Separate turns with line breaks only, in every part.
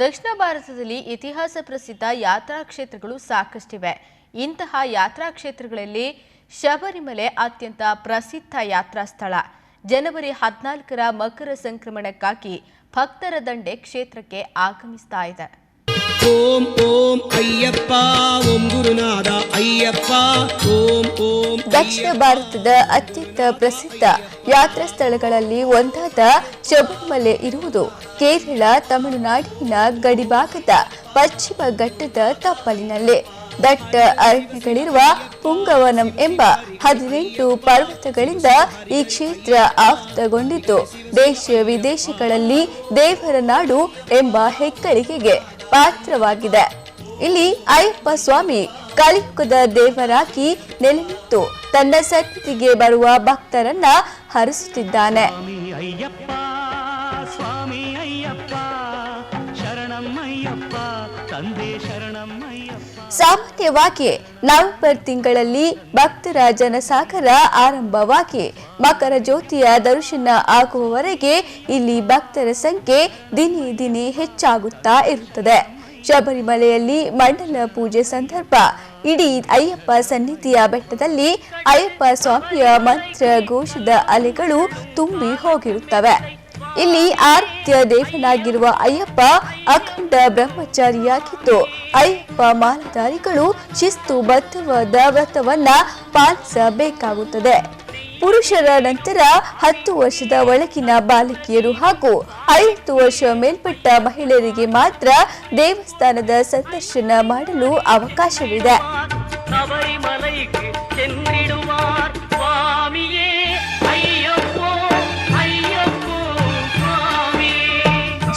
ದಕ್ಷಿಣ ಭಾರತದಲ್ಲಿ ಇತಿಹಾಸ ಪ್ರಸಿದ್ಧ ಯಾತ್ರಾ ಕ್ಷೇತ್ರಗಳು ಸಾಕಷ್ಟಿವೆ. ಇಂತಹ ಯಾತ್ರಾ ಕ್ಷೇತ್ರಗಳಲ್ಲಿ ಶಬರಿಮಲೆ ಅತ್ಯಂತ ಪ್ರಸಿದ್ಧ ಯಾತ್ರಾ ಸ್ಥಳ. ಜನವರಿ 14ರ ಮಕರ ಸಂಕ್ರಮಣಕ್ಕಾಗಿ ಭಕ್ತರ ದಂಡೆ ಕ್ಷೇತ್ರಕ್ಕೆ ಆಗಮಿಸ್ತಾ ಇದೆ.
ಓಂ ಓಂ ಅಯ್ಯಪ್ಪ ಓಂ ಗುರುನಾಥ ಅಯ್ಯಪ್ಪ ಓಂ ಓಂ.
ದಕ್ಷಿಣ ಭಾರತದ ಅತ್ಯಂತ ಪ್ರಸಿದ್ಧ ಯಾತ್ರಾ ಸ್ಥಳಗಳಲ್ಲಿ ಒಂದಾದ ಶಬರಿಮಲೆ ಇರುವುದು ಕೇರಳ ತಮಿಳುನಾಡಿನ ಗಡಿಭಾಗದ ಪಶ್ಚಿಮ ಘಟ್ಟದ ತಪ್ಪಲಿನಲ್ಲಿ. ದಟ್ಟ ಅರಣ್ಯಗಳಿರುವ ಪುಂಗವನಂ ಎಂಬ 18 ಪರ್ವತಗಳಿಂದ ಈ ಕ್ಷೇತ್ರ ಆವೃತಗೊಂಡಿದ್ದು ದೇಶ ವಿದೇಶಗಳಲ್ಲಿ ದೇವರ ನಾಡು ಎಂಬ ಹೆಗ್ಗಳಿಕೆಗೆ ಪಾತ್ರವಾಗಿದೆ. ಇಲ್ಲಿ ಅಯ್ಯಪ್ಪ ಸ್ವಾಮಿ ಕಲಿಯುಗದ ದೇವರಾಗಿ ನೆಲೆ ನಿಂತು ತನ್ನ ಸನ್ನಿಧಿಗೆ ಬರುವ ಭಕ್ತರನ್ನ ಹರಿಸುತ್ತಿದ್ದಾನೆ. ಸಾಮಾನ್ಯವಾಗಿ ನವೆಂಬರ್ ತಿಂಗಳಲ್ಲಿ ಭಕ್ತರ ಜನಸಾಗರ ಆರಂಭವಾಗಿ ಮಕರ ಜ್ಯೋತಿಯ ದರ್ಶನ ಆಗುವವರೆಗೆ ಇಲ್ಲಿ ಭಕ್ತರ ಸಂಖ್ಯೆ ದಿನೇ ದಿನೇ ಹೆಚ್ಚಾಗುತ್ತಾ ಇರುತ್ತದೆ. ಶಬರಿಮಲೆಯಲ್ಲಿ ಮಂಡಲ ಪೂಜೆ ಸಂದರ್ಭ ಇಡೀ ಅಯ್ಯಪ್ಪ ಸನ್ನಿಧಿಯ ಬೆಟ್ಟದಲ್ಲಿ ಅಯ್ಯಪ್ಪ ಸ್ವಾಮಿಯ ಮಂತ್ರ ಘೋಷದ ಅಲೆಗಳು ತುಂಬಿ ಹೋಗಿರುತ್ತವೆ. ಇಲ್ಲಿ ಆರಾಧ್ಯ ದೇವನಾಗಿರುವ ಅಯ್ಯಪ್ಪ ಅಖಂಡ ಬ್ರಹ್ಮಚಾರಿಯಾಗಿದ್ದು ಅಯ್ಯಪ್ಪ ಮಾಲಾಧಾರಿಗಳು ಶಿಸ್ತುಬದ್ಧವಾದ ವ್ರತವನ್ನ ಪಾಲಿಸಬೇಕಾಗುತ್ತದೆ. ಪುರುಷರ ನಂತರ 10 ವರ್ಷದ ಒಳಗಿನ ಬಾಲಕಿಯರು ಹಾಗೂ 50 ವರ್ಷ ಮೇಲ್ಪಟ್ಟ ಮಹಿಳೆಯರಿಗೆ ಮಾತ್ರ ದೇವಸ್ಥಾನದ ಸಂದರ್ಶನ ಮಾಡಲು ಅವಕಾಶವಿದೆ.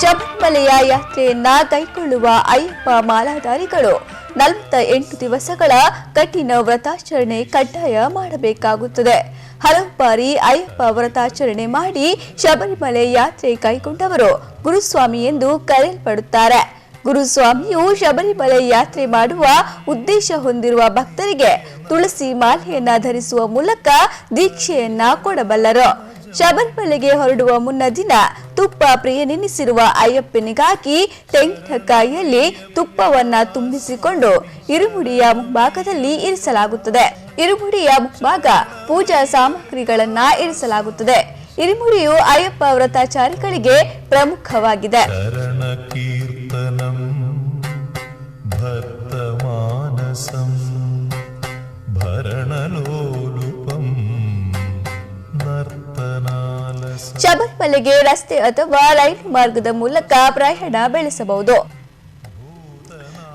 ಶಬರಿಮಲೆಯ ಯಾತ್ರೆಯನ್ನ ಕೈಗೊಳ್ಳುವ ಅಯ್ಯಪ್ಪ ಮಾಲಾಧಾರಿಗಳು 48 ದಿವಸಗಳ ಕಠಿಣ ವ್ರತಾಚರಣೆ ಕಡ್ಡಾಯ ಮಾಡಬೇಕಾಗುತ್ತದೆ. ಹಲವು ಬಾರಿ ಅಯ್ಯಪ್ಪ ವ್ರತಾಚರಣೆ ಮಾಡಿ ಶಬರಿಮಲೆ ಯಾತ್ರೆ ಕೈಗೊಂಡವರು ಗುರುಸ್ವಾಮಿ ಎಂದು ಕರೆಯಲ್ಪಡುತ್ತಾರೆ. ಗುರುಸ್ವಾಮಿಯು ಶಬರಿಮಲೆ ಯಾತ್ರೆ ಮಾಡುವ ಉದ್ದೇಶ ಹೊಂದಿರುವ ಭಕ್ತರಿಗೆ ತುಳಸಿ ಮಾಲೆಯನ್ನ ಧರಿಸುವ ಮೂಲಕ ದೀಕ್ಷೆಯನ್ನ ಕೊಡಬಲ್ಲರು. ಶಬರಿಮಲೆಗೆ ಹೊರಡುವ ಮುನ್ನ ದಿನ ತುಪ್ಪ ಪ್ರಿಯನೆನಿಸಿರುವ ಅಯ್ಯಪ್ಪನಿಗಾಗಿ ತೆಂಗಿನಕಾಯಿಯಲ್ಲಿ ತುಪ್ಪವನ್ನ ತುಂಬಿಸಿಕೊಂಡು ಇರುಮುಡಿಯ ಮುಂಭಾಗದಲ್ಲಿ ಇರಿಸಲಾಗುತ್ತದೆ. ಇರುಮುಡಿಯ ಮುಂಭಾಗ ಪೂಜಾ ಸಾಮಗ್ರಿಗಳನ್ನ ಇರಿಸಲಾಗುತ್ತದೆ. ಇರುಮುಡಿಯು ಅಯ್ಯಪ್ಪ ವ್ರತಾಚಾರಿಗಳಿಗೆ ಪ್ರಮುಖವಾಗಿದೆ. ಶಬರಿಮಲೆಗೆ ರಸ್ತೆ ಅಥವಾ ರೈಲು ಮಾರ್ಗದ ಮೂಲಕ ಪ್ರಯಾಣ ಬೆಳೆಸಬಹುದು.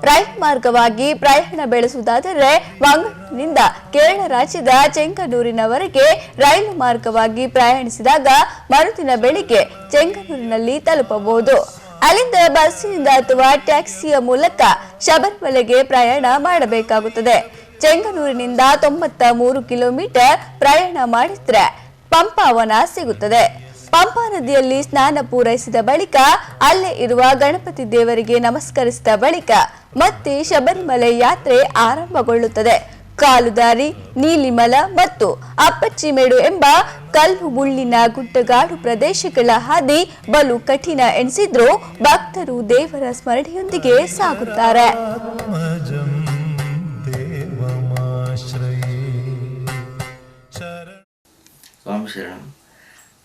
ರೈಲು ಮಾರ್ಗವಾಗಿ ಪ್ರಯಾಣ ಬೆಳೆಸುವುದಾದರೆ ಮಂಗಳೂರಿನಿಂದ ಕೇರಳ ರಾಜ್ಯದ ಚೆಂಗನೂರಿನವರೆಗೆ ರೈಲು ಮಾರ್ಗವಾಗಿ ಪ್ರಯಾಣಿಸಿದಾಗ ಮರುದಿನ ಬೆಳಿಗ್ಗೆ ಚೆಂಗನೂರಿನಲ್ಲಿ ತಲುಪಬಹುದು. ಅಲ್ಲಿಂದ ಬಸ್ಸಿನಿಂದ ಅಥವಾ ಟ್ಯಾಕ್ಸಿಯ ಮೂಲಕ ಶಬರಿಮಲೆಗೆ ಪ್ರಯಾಣ ಮಾಡಬೇಕಾಗುತ್ತದೆ. ಚೆಂಗನೂರಿನಿಂದ 93 ಕಿಲೋಮೀಟರ್ ಪ್ರಯಾಣ ಮಾಡಿದ್ರೆ ಪಂಪಾವನ ಸಿಗುತ್ತದೆ. ಪಂಪಾ ನದಿಯಲ್ಲಿ ಸ್ನಾನ ಪೂರೈಸಿದ ಬಳಿಕ ಅಲ್ಲೇ ಇರುವ ಗಣಪತಿ ದೇವರಿಗೆ ನಮಸ್ಕರಿಸಿದ ಬಳಿಕ ಮತ್ತೆ ಶಬರಿಮಲೆ ಯಾತ್ರೆ ಆರಂಭಗೊಳ್ಳುತ್ತದೆ. ಕಾಲುದಾರಿ, ನೀಲಿಮಲ ಮತ್ತು ಅಪ್ಪಚ್ಚಿಮೇಡು ಎಂಬ ಕಲ್ಲು ಮುಳ್ಳಿನ ಗುಡ್ಡಗಾಡು ಪ್ರದೇಶಗಳ ಹಾದಿ ಬಲು ಕಠಿಣ ಎನಿಸಿದ್ರೂ ಭಕ್ತರು ದೇವರ ಸ್ಮರಣೆಯೊಂದಿಗೆ ಸಾಗುತ್ತಾರೆ.
ಸ್ವಾಮಿ ಶರಣಂ.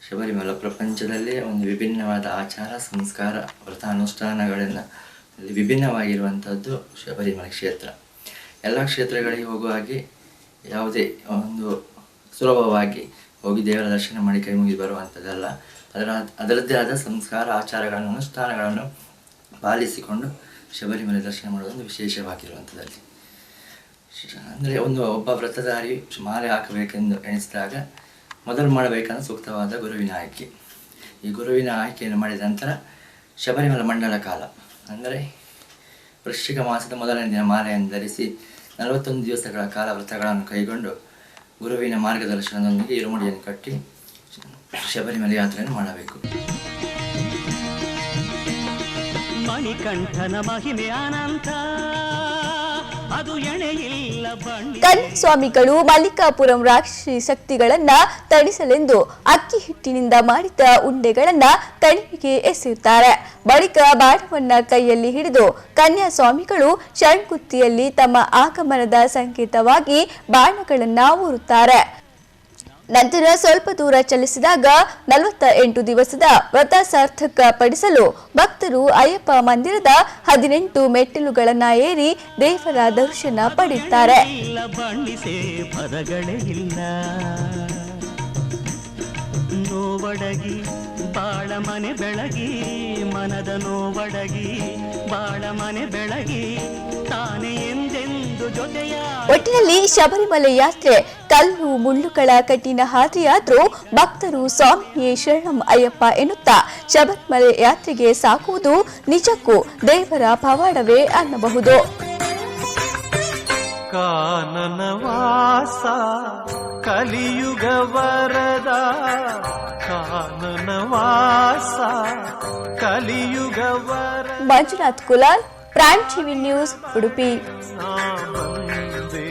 ಶಬರಿಮಲೆ ಪ್ರಪಂಚದಲ್ಲೇ ಒಂದು ವಿಭಿನ್ನವಾದ ಆಚಾರ, ಸಂಸ್ಕಾರ, ವ್ರತ ಅನುಷ್ಠಾನಗಳಿಂದ ವಿಭಿನ್ನವಾಗಿರುವಂಥದ್ದು ಶಬರಿಮಲೆ ಕ್ಷೇತ್ರ. ಎಲ್ಲ ಕ್ಷೇತ್ರಗಳಿಗೆ ಹೋಗುವ ಹಾಗೆ ಯಾವುದೇ ಒಂದು ಸುಲಭವಾಗಿ ಹೋಗಿ ದೇವರ ದರ್ಶನ ಮಾಡಿ ಕೈ ಮುಗಿದು ಬರುವಂಥದ್ದಲ್ಲ. ಅದರದ್ದೇ ಆದ ಸಂಸ್ಕಾರ, ಆಚಾರಗಳನ್ನು, ಅನುಷ್ಠಾನಗಳನ್ನು ಪಾಲಿಸಿಕೊಂಡು ಶಬರಿಮಲೆ ದರ್ಶನ ಮಾಡೋದೊಂದು ವಿಶೇಷವಾಗಿರುವಂಥದ್ದಲ್ಲಿ. ಅಂದರೆ ಒಬ್ಬ ವ್ರತಧಾರಿ ಮಾಲೆ ಹಾಕಬೇಕೆಂದು ಎಣಿಸಿದಾಗ ಮೊದಲು ಮಾಡಬೇಕಂದ್ರೆ ಸೂಕ್ತವಾದ ಗುರುವಿನ ಆಯ್ಕೆ. ಈ ಗುರುವಿನ ಆಯ್ಕೆಯನ್ನು ಮಾಡಿದ ನಂತರ ಶಬರಿಮಲೆ ಮಂಡಲ ಕಾಲ ಅಂದರೆ ವೃಶ್ಚಿಕ ಮಾಸದ ಮೊದಲನೇ ದಿನ ಮಾಲೆಯನ್ನು ಧರಿಸಿ 41 ದಿವಸಗಳ ಕಾಲ ವ್ರತಗಳನ್ನು ಕೈಗೊಂಡು ಗುರುವಿನ ಮಾರ್ಗದರ್ಶನದೊಂದಿಗೆ ಇರುಮುಡಿಯನ್ನು ಕಟ್ಟಿ ಶಬರಿಮಲೆ ಯಾತ್ರೆಯನ್ನು ಮಾಡಬೇಕು.
ಮಣಿಕಂಠನ ಮಹಿಮೆ ಅನಂತ,
ಅದು ಎಣೆಯಿಲ್ಲ ಬಣ್ಣ
ಕನ್ಯಾಸ್ವಾಮಿಗಳು ಮಲ್ಲಿಕಾಪುರಂ ರಾಕ್ಷಸಿ ಶಕ್ತಿಗಳನ್ನ ತಣಿಸಲೆಂದು ಅಕ್ಕಿ ಹಿಟ್ಟಿನಿಂದ ಮಾಡಿದ ಉಂಡೆಗಳನ್ನ ಕಣಿವೆಗೆ ಎಸೆಯುತ್ತಾರೆ. ಬಳಿಕ ಬಾಣವನ್ನ ಕೈಯಲ್ಲಿ ಹಿಡಿದು ಕನ್ಯಾಸ್ವಾಮಿಗಳು ಷಣ್ಗುತ್ತಿಯಲ್ಲಿ ತಮ್ಮ ಆಗಮನದ ಸಂಕೇತವಾಗಿ ಬಾಣಗಳನ್ನ ಊರುತ್ತಾರೆ. ನಂತರ ಸ್ವಲ್ಪ ದೂರ ಚಲಿಸಿದಾಗ 48 ದಿವಸದ ವ್ರತ ಸಾರ್ಥಕಪಡಿಸಲು ಭಕ್ತರು ಅಯ್ಯಪ್ಪ ಮಂದಿರದ 18 ಮೆಟ್ಟಿಲುಗಳನ್ನ ಏರಿ ದೇವರ ದರ್ಶನ ಪಡೆಯುತ್ತಾರೆ.
ಬಣ್ಣಿಸೆ ಪದಗಳೇ ಇಲ್ಲ ನೋವಡಗಿ ಬಾಳ ಮನೆ ಬೆಳಗಿ ಮನದ ನೋವಡಗಿ ಬಾಳ ಮನೆ ಬೆಳಗಿ ತಾನೇ ಎಂದೆಂದು ಜೊತೆಯ.
ಒಟ್ಟಿನಲ್ಲಿ ಶಬರಿಮಲೆ ಯಾತ್ರೆ ಕಲ್ಲು ಮುಳ್ಳುಗಳ ಕಠಿಣ ಹಾದಿಯಾದ್ರೂ ಭಕ್ತರು ಸ್ವಾಮಿಯೇ ಶರಣಂ ಅಯ್ಯಪ್ಪ ಎನ್ನುತ್ತಾ ಶಬರಿಮಲೆ ಯಾತ್ರೆಗೆ ಸಾಗುವುದು ನಿಜಕ್ಕೂ ದೇವರ ಪವಾಡವೇ ಅನ್ನಬಹುದು.
ಕಾನನವಾಸ ಕಲಿಯುಗ ವರದ ಕಾನನವಾಸ ಕಲಿಯುಗ ವರ.
Manjunath Kulal, prime TV news, Udupi.
ಬಂದೆ